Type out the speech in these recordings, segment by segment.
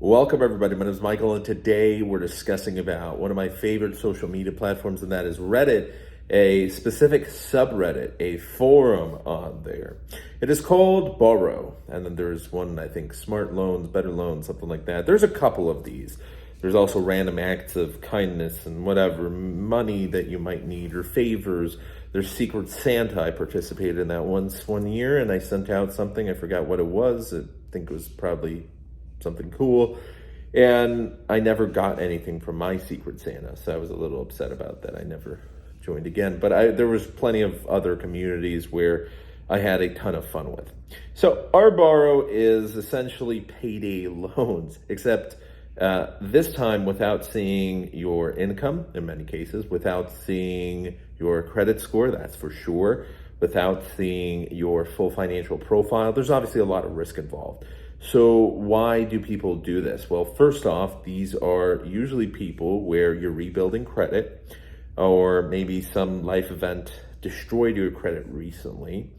Welcome everybody, my name is Michael and today we're discussing about one of my favorite social media platforms, and that is Reddit, a specific subreddit, a forum on there. It is called Borrow, and then there's one, I think, Smart Loans, Better Loans, something like that. There's a couple of these. There's also random acts of kindness and whatever, money that you might need or favors. There's Secret Santa. I participated in that once one year and I sent out something. I forgot what it was. I think it was probably something cool. And I never got anything from my Secret Santa. So I was a little upset about that. I never joined again. But there was plenty of other communities where I had a ton of fun with. So our Borrow is essentially payday loans, except this time without seeing your income, in many cases, without seeing your credit score, that's for sure, without seeing your full financial profile. There's obviously a lot of risk involved. So why do people do this? Well, first off, these are usually people where you're rebuilding credit, or maybe some life event destroyed your credit recently.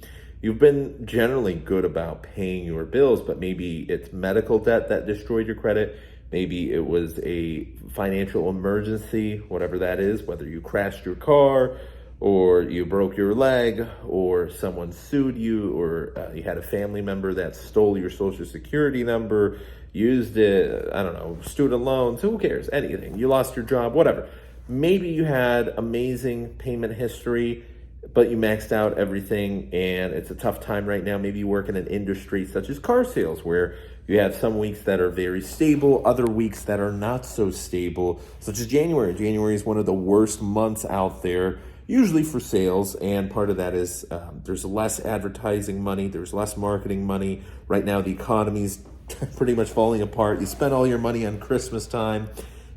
You've been generally good about paying your bills, but maybe it's medical debt that destroyed your credit. Maybe it was a financial emergency, whatever that is, whether you crashed your car or you broke your leg or someone sued you, or you had a family member that stole your social security number, used it, I don't know, student loans, who cares, anything. You lost your job, whatever. Maybe you had amazing payment history, but you maxed out everything and it's a tough time right now. Maybe you work in an industry such as car sales where you have some weeks that are very stable, other weeks that are not so stable, such as January. January is one of the worst months out there, usually for sales, and part of that is there's less advertising money, there's less marketing money. Right now the economy's pretty much falling apart. You spend all your money on Christmas time.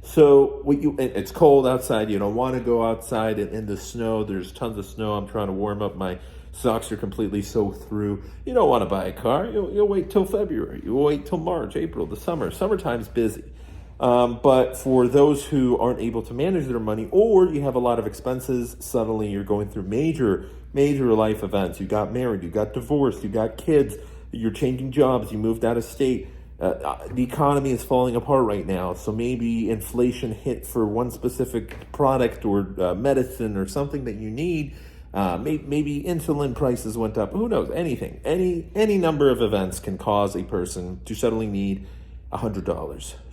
So it's cold outside, you don't want to go outside in the snow. There's tons of snow. I'm trying to warm up, my socks are completely soaked through. You don't want to buy a car. You'll wait till February. You'll wait till March, April, the summer. Summertime's busy. But for those who aren't able to manage their money, or you have a lot of expenses, suddenly you're going through major life events. You got married, you got divorced, you got kids, you're changing jobs, you moved out of state. The economy is falling apart right now, so maybe inflation hit for one specific product or medicine or something that you need. Maybe insulin prices went up. Who knows? Anything. Any number of events can cause a person to suddenly need $100,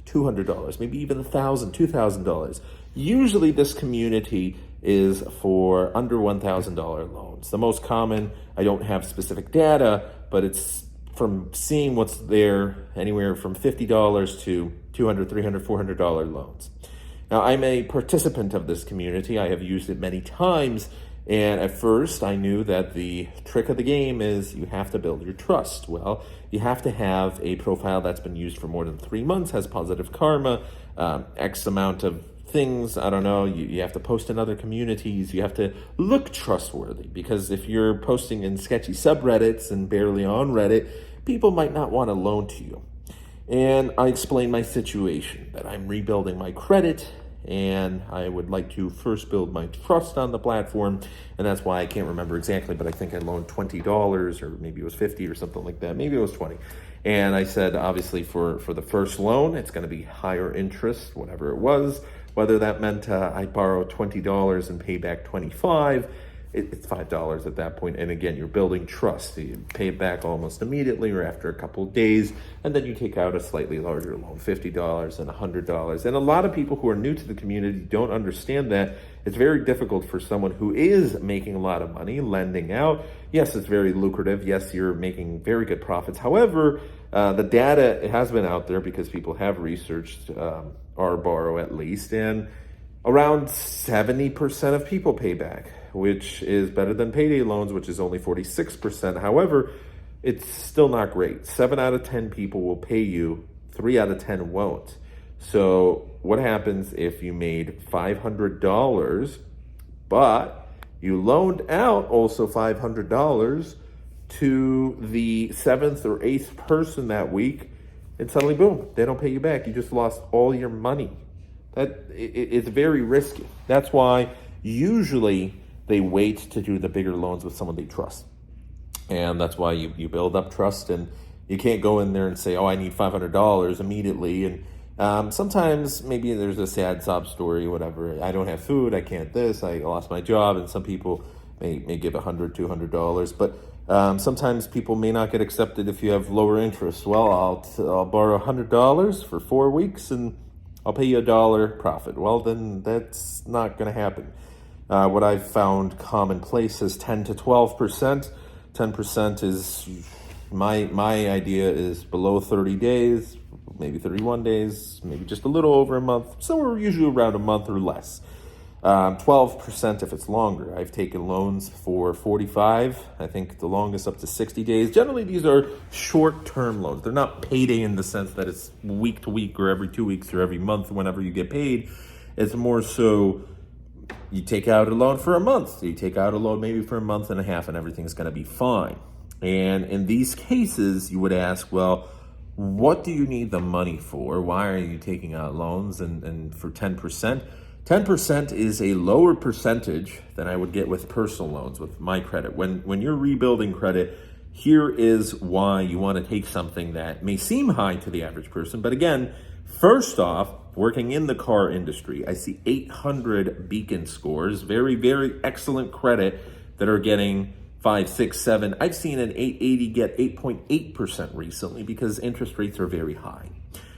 $200, maybe even $1,000, $2,000. Usually this community is for under $1,000 loans. The most common, I don't have specific data, but it's from seeing what's there, anywhere from $50 to $200, $300, $400 loans. Now, I'm a participant of this community. I have used it many times. And at first, I knew that the trick of the game is you have to build your trust. Well, you have to have a profile that's been used for more than 3 months, has positive karma, X amount of things. I don't know. You have to post in other communities. You have to look trustworthy, because if you're posting in sketchy subreddits and barely on Reddit, people might not want to loan to you. And I explained my situation, that I'm rebuilding my credit, and I would like to first build my trust on the platform. And that's why I can't remember exactly, but I think I loaned $20, or maybe it was $50 or something like that. Maybe it was $20. And I said, obviously for the first loan, it's going to be higher interest, whatever it was, whether that meant I borrow $20 and pay back $25. It's $5 at that point. And again, you're building trust. You pay it back almost immediately or after a couple of days, and then you take out a slightly larger loan, $50 and $100. And a lot of people who are new to the community don't understand that. It's very difficult for someone who is making a lot of money, lending out. Yes, it's very lucrative. Yes, you're making very good profits. However, the data, it has been out there because people have researched our Borrow at least, and around 70% of people pay back, which is better than payday loans, which is only 46%. However, it's still not great. 7 out of 10 people will pay you, 3 out of 10 won't. So what happens if you made $500, but you loaned out also $500 to the 7th or 8th person that week, and suddenly, boom, they don't pay you back. You just lost all your money. It's very risky. That's why usually they wait to do the bigger loans with someone they trust. And that's why you build up trust, and You can't go in there and say, oh, I need $500 immediately. And sometimes maybe there's a sad sob story, whatever. I don't have food, I can't this, I lost my job. And some people may give $100, $200. But sometimes people may not get accepted if you have lower interest. Well, I'll borrow $100 for 4 weeks and I'll pay you $1 profit. Well, then that's not going to happen. What I've found commonplace is 10 to 12%. 10% is my idea is below 30 days, maybe 31 days, maybe just a little over a month. So we're usually around a month or less. 12% if it's longer. I've taken loans for 45. I think the longest up to 60 days. Generally, these are short-term loans. They're not payday in the sense that it's week to week or every 2 weeks or every month whenever you get paid. It's more so you take out a loan for a month. You take out a loan maybe for a month and a half and everything's going to be fine. And in these cases, you would ask, well, what do you need the money for? Why are you taking out loans? And for 10%? 10% is a lower percentage than I would get with personal loans, with my credit. When you're rebuilding credit, here is why you want to take something that may seem high to the average person. But again, first off, working in the car industry, I see 800 beacon scores, very, very excellent credit that are getting 5, 6, 7. I've seen an 880 get 8.8% recently because interest rates are very high.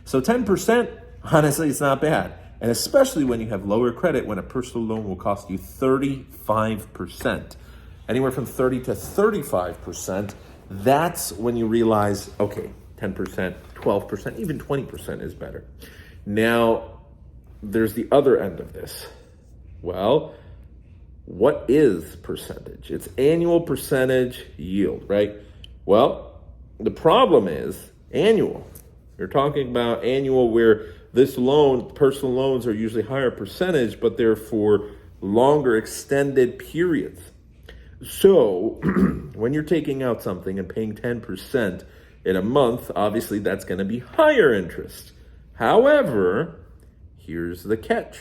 So 10%, honestly, it's not bad. And especially when you have lower credit, when a personal loan will cost you 35%, anywhere from 30 to 35%, that's when you realize, okay, 10%, 12%, even 20% is better. Now, there's the other end of this. Well, what is percentage? It's annual percentage yield, right? Well, the problem is annual. You're talking about annual where this loan, personal loans are usually higher percentage, but they're for longer extended periods. So when you're taking out something and paying 10% in a month, obviously that's going to be higher interest. However, here's the catch.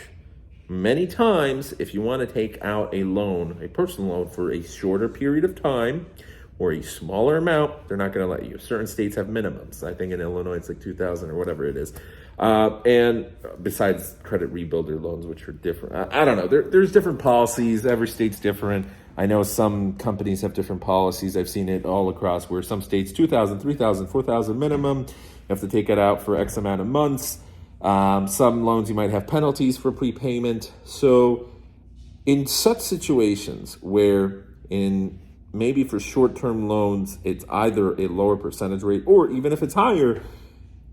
Many times, if you want to take out a loan, a personal loan for a shorter period of time or a smaller amount, they're not going to let you. Certain states have minimums. I think in Illinois it's like $2,000 or whatever it is. And besides credit rebuilder loans, which are different. I don't know. There's different policies. Every state's different. I know some companies have different policies. I've seen it all across where some states, $2,000, $3,000, $4,000 minimum. You have to take it out for X amount of months. Some loans you might have penalties for prepayment. So in such situations where maybe for short-term loans, it's either a lower percentage rate or even if it's higher,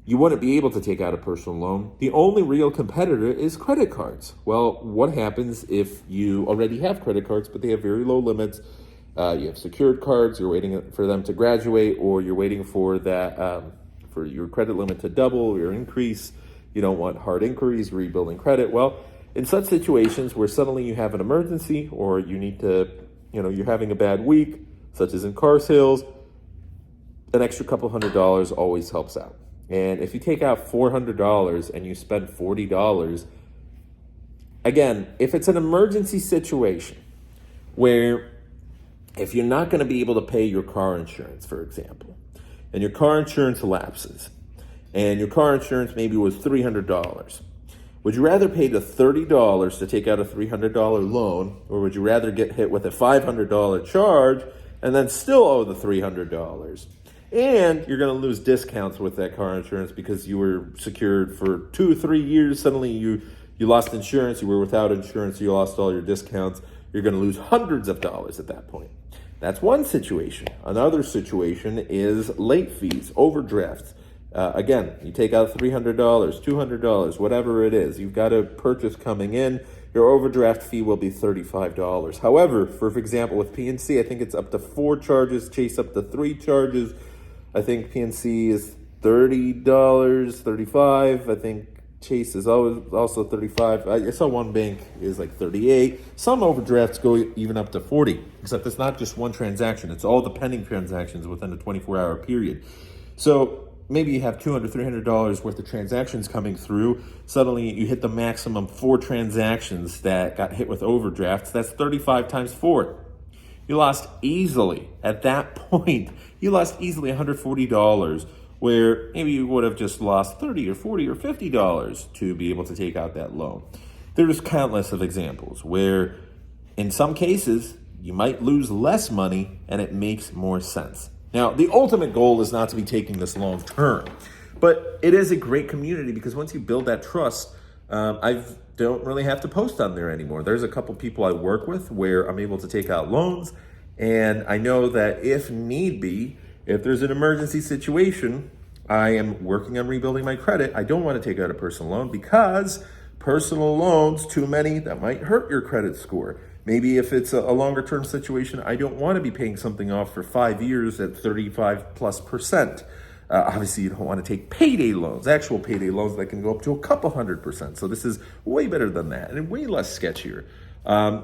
you wouldn't be able to take out a personal loan. The only real competitor is credit cards. Well, what happens if you already have credit cards, but they have very low limits? You have secured cards, you're waiting for them to graduate, or you're waiting for that for your credit limit to double or increase. You don't want hard inquiries, rebuilding credit. Well, in such situations where suddenly you have an emergency or you need to, you're having a bad week, such as in car sales, an extra couple $100 always helps out. And if you take out $400 and you spend $40, again, if it's an emergency situation where if you're not going to be able to pay your car insurance, for example, and your car insurance lapses, and your car insurance maybe was $300, would you rather pay the $30 to take out a $300 loan, or would you rather get hit with a $500 charge and then still owe the $300? And you're going to lose discounts with that car insurance because you were secured for 2 or 3 years. Suddenly you lost insurance. You were without insurance. You lost all your discounts. You're going to lose hundreds of dollars at that point. That's one situation. Another situation is late fees, overdrafts. Again, you take out $300, $200, whatever it is. You've got a purchase coming in. Your overdraft fee will be $35. However, for example, with PNC, I think it's up to 4 charges, Chase up to 3 charges. I think PNC is $30, $35. I think Chase is also $35. I saw one bank is like $38. Some overdrafts go even up to $40, except it's not just one transaction. It's all the pending transactions within a 24-hour period. So maybe you have $200, $300 worth of transactions coming through. Suddenly you hit the maximum 4 transactions that got hit with overdrafts. That's 35 times 4. You lost easily, at that point, you lost easily $140, where maybe you would have just lost $30 or $40 or $50 to be able to take out that loan. There's countless of examples where in some cases you might lose less money and it makes more sense. Now, the ultimate goal is not to be taking this long term, but it is a great community because once you build that trust, I don't really have to post on there anymore. There's a couple people I work with where I'm able to take out loans, and I know that if need be, if there's an emergency situation, I am working on rebuilding my credit. I don't want to take out a personal loan because personal loans, too many, that might hurt your credit score. Maybe if it's a longer term situation, I don't want to be paying something off for 5 years at 35+%. Obviously, you don't want to take payday loans, actual payday loans that can go up to a couple 100%. So this is way better than that and way less sketchier.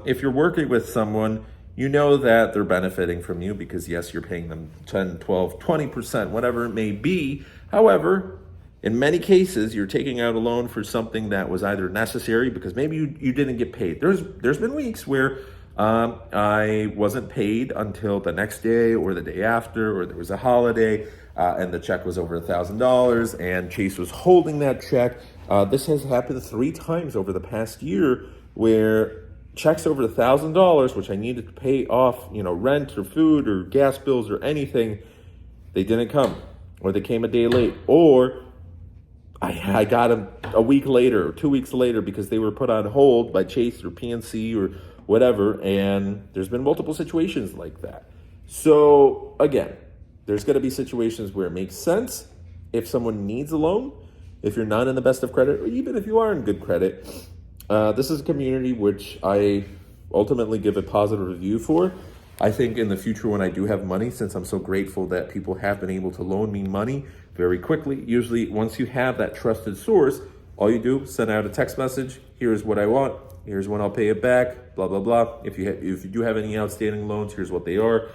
If you're working with someone, you know that they're benefiting from you because, yes, you're paying them 10, 12, 20%, whatever it may be. However, in many cases, you're taking out a loan for something that was either necessary because maybe you didn't get paid. There's been weeks where I wasn't paid until the next day or the day after, or there was a holiday and the check was over $1,000 and Chase was holding that check. This has happened 3 times over the past year where checks over $1,000, which I needed to pay off, rent or food or gas bills or anything, they didn't come, or they came a day late, or I got them a week later or 2 weeks later because they were put on hold by Chase or PNC or whatever, and there's been multiple situations like that. So again, there's going to be situations where it makes sense if someone needs a loan, if you're not in the best of credit, or even if you are in good credit. This is a community which I ultimately give a positive review for. I think in the future when I do have money, since I'm so grateful that people have been able to loan me money very quickly, usually once you have that trusted source, all you do, send out a text message, here's what I want, here's when I'll pay it back, blah, blah, blah. If you do have any outstanding loans, here's what they are.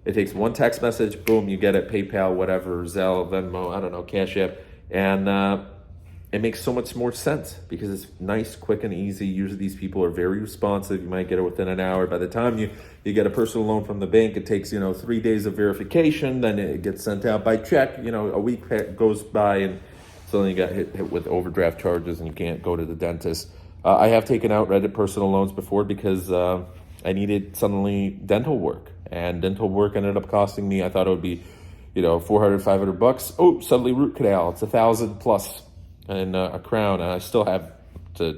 It takes one text message, boom, you get it, PayPal, whatever, Zelle, Venmo, I don't know, Cash App, and it makes so much more sense because it's nice, quick, and easy. Usually these people are very responsive. You might get it within an hour. By the time you get a personal loan from the bank, it takes 3 days of verification, then it gets sent out by check. A week goes by and suddenly you got hit with overdraft charges and you can't go to the dentist. I have taken out Reddit personal loans before because I needed suddenly dental work. And dental work ended up costing me, I thought it would be, $400, $500. Oh, suddenly root canal. It's $1,000+ and a crown. And I still have to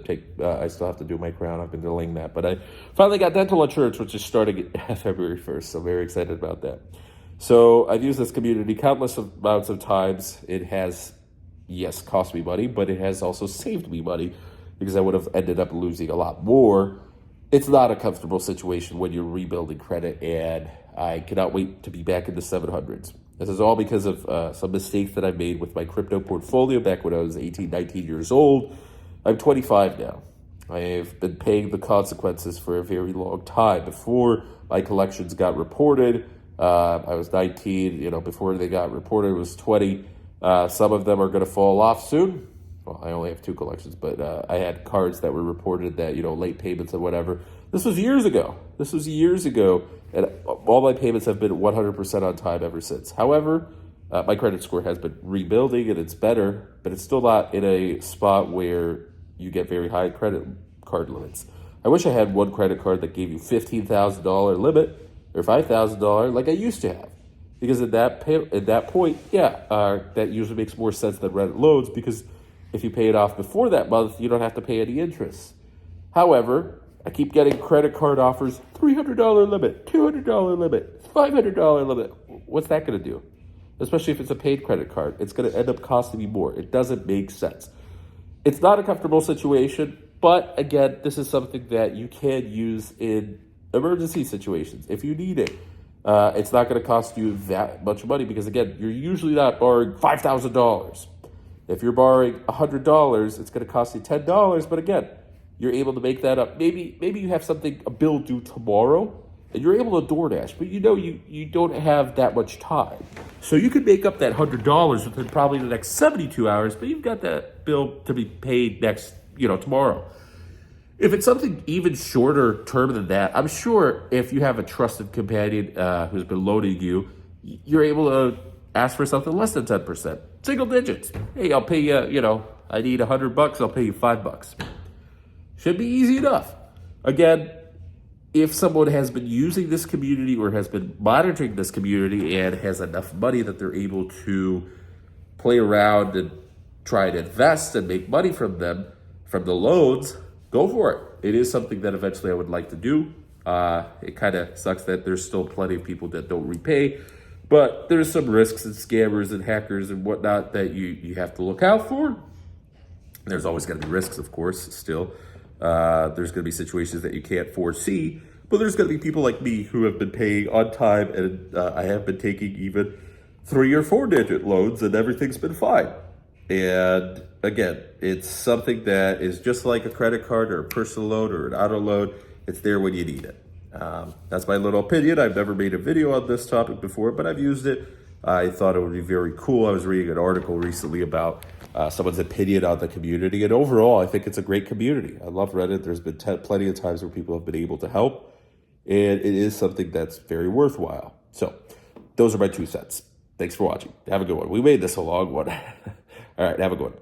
do my crown. I've been delaying that. But I finally got dental insurance, which is starting February 1st. So very excited about that. So I've used this community countless amounts of times. It has, yes, cost me money, but it has also saved me money because I would have ended up losing a lot more. It's not a comfortable situation when you're rebuilding credit, and I cannot wait to be back in the 700s. This is all because of some mistakes that I made with my crypto portfolio back when I was 18, 19 years old. I'm 25 now. I have been paying the consequences for a very long time. Before my collections got reported, I was 19. Before they got reported, it was 20. Some of them are going to fall off soon. Well, I only have 2 collections, but I had cards that were reported that, late payments and whatever. This was years ago. And all my payments have been 100% on time ever since. However, my credit score has been rebuilding and it's better, but it's still not in a spot where you get very high credit card limits. I wish I had one credit card that gave you $15,000 limit or $5,000 like I used to have. Because at that point, that usually makes more sense than Reddit loans, because if you pay it off before that month, you don't have to pay any interest. However, I keep getting credit card offers, $300 limit, $200 limit, $500 limit. What's that going to do? Especially if it's a paid credit card. It's going to end up costing me more. It doesn't make sense. It's not a comfortable situation, but again, this is something that you can use in emergency situations if you need it. It's not going to cost you that much money because, again, you're usually not borrowing $5,000. If you're borrowing $100, it's going to cost you $10. But again, you're able to make that up. Maybe you have a bill due tomorrow, and you're able to DoorDash, but you don't have that much time. So you could make up that $100 within probably the next 72 hours, but you've got that bill to be paid next, tomorrow. If it's something even shorter term than that, I'm sure if you have a trusted companion who's been loaning you, you're able to ask for something less than 10%. Single digits. Hey, I'll pay you, I need $100, I'll pay you $5. Should be easy enough. Again, if someone has been using this community or has been monitoring this community and has enough money that they're able to play around and try and invest and make money from them, from the loans, go for it. It is something that eventually I would like to do. It kind of sucks that there's still plenty of people that don't repay, but there's some risks and scammers and hackers and whatnot that you have to look out for. There's always going to be risks, of course, still. There's going to be situations that you can't foresee, but there's going to be people like me who have been paying on time, and I have been taking even 3 or 4 digit loans, and everything's been fine. And again, it's something that is just like a credit card or a personal loan or an auto loan. It's there when you need it. That's my little opinion. I've never made a video on this topic before, but I've used it. I thought it would be very cool. I was reading an article recently about someone's opinion on the community, and overall, I think it's a great community. I love Reddit. There's been plenty of times where people have been able to help, and it is something that's very worthwhile. So those are my 2 cents. Thanks for watching. Have a good one. We made this a long one. All right, have a good one.